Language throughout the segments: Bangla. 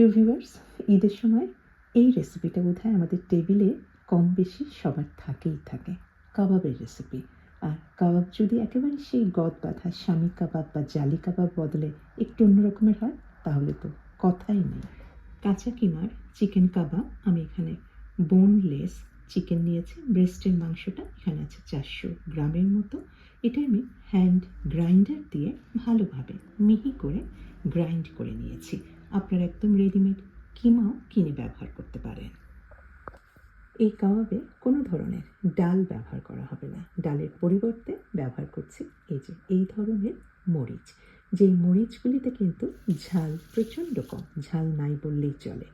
প্রিয় ভিউয়ার্স, ঈদের সময় এই রেসিপিটা বোধহয় আমাদের টেবিলে কম বেশি সবার থাকেই থাকে। কাবাবের রেসিপি। আর কাবাব যদি একেবারে সেই গদ বাঁধা শামি কাবাব বা জালি কাবাব বদলে একটু অন্য রকমের হয়, তাহলে তো কথাই নেই। কাঁচা কিমার চিকেন কাবাব আমি এখানে বোনলেস চিকেন নিয়েছি। ব্রেস্টের মাংসটা এখানে আছে 400 গ্রামের মতো। এটা আমি হ্যান্ড গ্রাইন্ডার দিয়ে ভালোভাবে মিহি করে গ্রাইন্ড করে নিয়েছি। আপনারা একদম রেডিমেড কিমাও কিনে ব্যবহার করতে পারেন। এই কাবাবে কোনো ধরনের ডাল ব্যবহার করা হবে না। ডালের পরিবর্তে ব্যবহার করছি এই ধরনের মরিচ। যেই মরিচগুলিতে কিন্তু ঝাল প্রচণ্ড কম, ঝাল নাই বললেই চলে।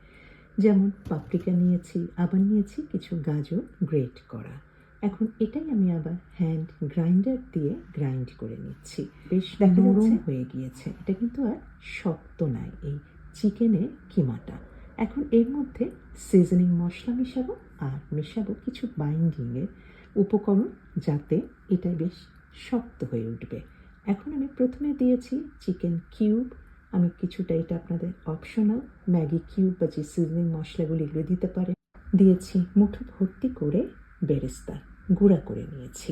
যেমন পাপরিকা নিয়েছি, আবার নিয়েছি কিছু গাজর গ্রেট করা। এখন এটাই আমি আবার হ্যান্ড গ্রাইন্ডার দিয়ে গ্রাইন্ড করে নিচ্ছি। বেশ নরম হয়ে গিয়েছে। এটা কিন্তু আর শক্ত নাই এই চিকেনের কিমাটা। এখন এর মধ্যে সিজনিং মশলা মেশাবো কিছু বাইন্ডিংয়ের উপকরণ, যাতে এটা বেশ শক্ত হয়ে উঠবে। এখন আমি প্রথমে দিয়েছি চিকেন কিউব। আমি কিছুটা, এটা আপনাদের অপশনাল, ম্যাগি কিউব বা যে সিজনিং মশলাগুলি এগুলো দিতে পারে। দিয়েছি মুঠো ভর্তি করে বেরেস্তা গুঁড়া করে নিয়েছি।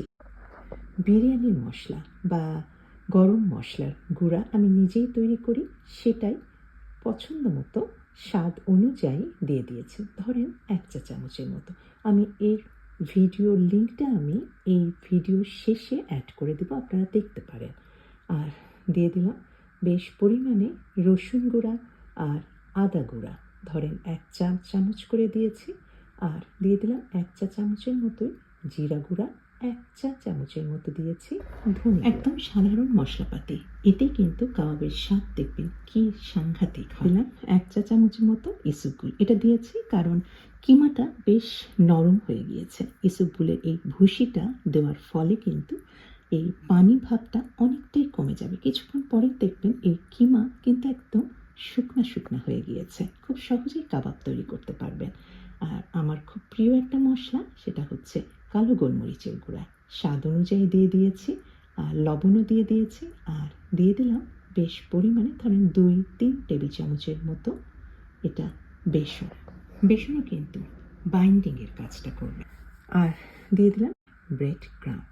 বিরিয়ানির মশলা বা গরম মশলার গুঁড়া আমি নিজেই তৈরি করি, সেটাই পছন্দ মতো স্বাদ অনুযায়ী দিয়ে দিয়েছি। ধরেন 1 চা চামচের মতো। আমি এর ভিডিওর লিঙ্কটা আমি এই ভিডিওর শেষে অ্যাড করে দেবো, আপনারা দেখতে পারেন। আর দিয়ে দিলাম বেশ পরিমাণে রসুন গুঁড়া আর আদা গুঁড়া, ধরেন 1 চা চামচ করে দিয়েছি। আর দিয়ে দিলাম 1 চা চামচের মতোই জিরা গুঁড়া, 1 চা চামচের মতো দিয়েছি ধনে। একদম সাধারণ মশলাপাতি, এতে কিন্তু কাবাবের স্বাদ দেখবেন কি সাংঘাতিক হয়। দিলাম 1 চা চামচের মতো ইসুবগুল। এটা দিয়েছি কারণ কিমাটা বেশ নরম হয়ে গিয়েছে। ইসুবগুলের এই ভুসিটা দেওয়ার ফলে কিন্তু এই পানি ভাবটা অনেকটাই কমে যাবে। কিছুক্ষণ পরে দেখবেন এই কিমা কিন্তু একদম শুকনা শুকনা হয়ে গিয়েছে। খুব সহজেই কাবাব তৈরি করতে পারবেন। আর আমার খুব প্রিয় একটা মশলা, সেটা হচ্ছে কালো গোলমরিচের গুঁড়া। স্বাদ অনুযায়ী দিয়ে দিয়েছি, আর লবণও দিয়ে দিয়েছি। আর দিয়ে দিলাম বেশ পরিমাণে, ধরেন 2-3 টেবিল চামচের মতো এটা বেসন। বেসনও কিন্তু বাইন্ডিংয়ের কাজটা করবে। আর দিয়ে দিলাম ব্রেড ক্রাম।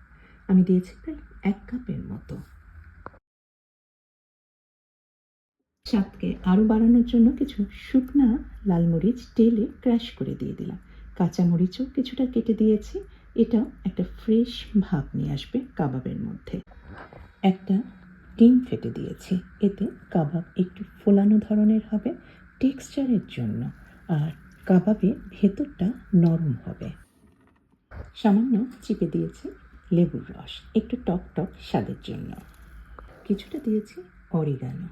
আমি দিয়েছি প্রায় 1 কাপের মতো। স্বাদকে আরও বাড়ানোর জন্য কিছু শুকনা লাল মরিচ তেলে ক্র্যাশ করে দিয়ে দিলাম। কাঁচা মরিচও কিছুটা কেটে দিয়েছি। এটাও একটা ফ্রেশ ভাব নিয়ে আসবে কাবাবের মধ্যে। একটা ডিম ফেটে দিয়েছি, এতে কাবাব একটু ফোলানো ধরনের হবে টেক্সচারের জন্য, আর কাবাবের ভেতরটা নরম হবে। সামান্য চিপে দিয়েছি লেবুর রস, একটু টক টক স্বাদের জন্য। কিছুটা দিয়েছি অরিগানো।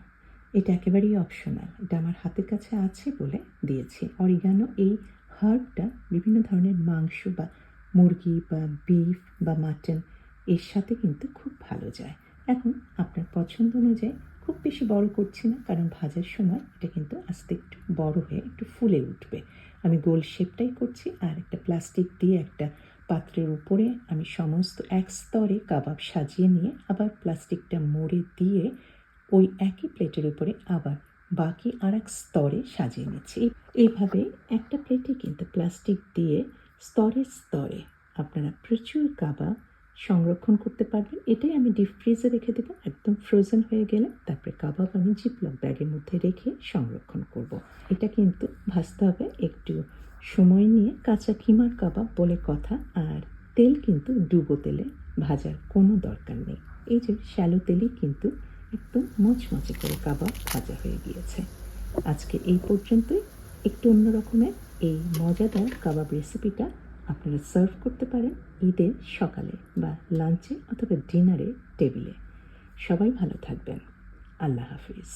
এটা একেবারেই অপশনাল, এটা আমার হাতের কাছে আছে বলে দিয়েছি। অরিগানো এই হার্বটা বিভিন্ন ধরনের মাংস বা মুরগি বা বিফ বা মাটন এর সাথে কিন্তু খুব ভালো যায়। এখন আপনার পছন্দ অনুযায়ী, খুব বেশি বড় করছি না, কারণ ভাজার সময় এটা কিন্তু আস্তে একটু বড় হয়ে একটু ফুলে উঠবে। আমি গোল শেপটাই করছি। আর একটা প্লাস্টিক দিয়ে একটা পাত্রের উপরে আমি সমস্ত এক স্তরে কাবাব সাজিয়ে নিয়ে আবার প্লাস্টিকটা মুড়ে দিয়ে ওই একই প্লেটের উপরে আবার বাকি আরেক স্তরে সাজিয়ে নিচ্ছি। এইভাবে একটা প্লেটে কিন্তু প্লাস্টিক দিয়ে স্তরে স্তরে আপনারা প্রচুর কাবাব সংরক্ষণ করতে পারবেন। এটাই আমি ডিপ ফ্রিজে রেখে দেবো। একদম ফ্রোজেন হয়ে গেলে তারপরে কাবাব আমি জিপলক ব্যাগের মধ্যে রেখে সংরক্ষণ করব। এটা কিন্তু ভাজতে হবে একটু সময় নিয়ে। কাঁচা কিমার কাবাব বলে কথা। আর তেল কিন্তু ডুবো তেলে ভাজার কোনো দরকার নেই। এই যে শ্যালো তেলেই কিন্তু একদম মচমচে করে কাবাব ভাজা হয়ে গিয়েছে। আজকে এই পর্যন্তই। একটু অন্য রকমের এই মজাদার কাবাব রেসিপিটা আপনারা সার্ভ করতে পারেন ঈদের সকালে বা লাঞ্চে অথবা ডিনারে টেবিলে। সবাই ভালো থাকবেন। আল্লাহ হাফিজ।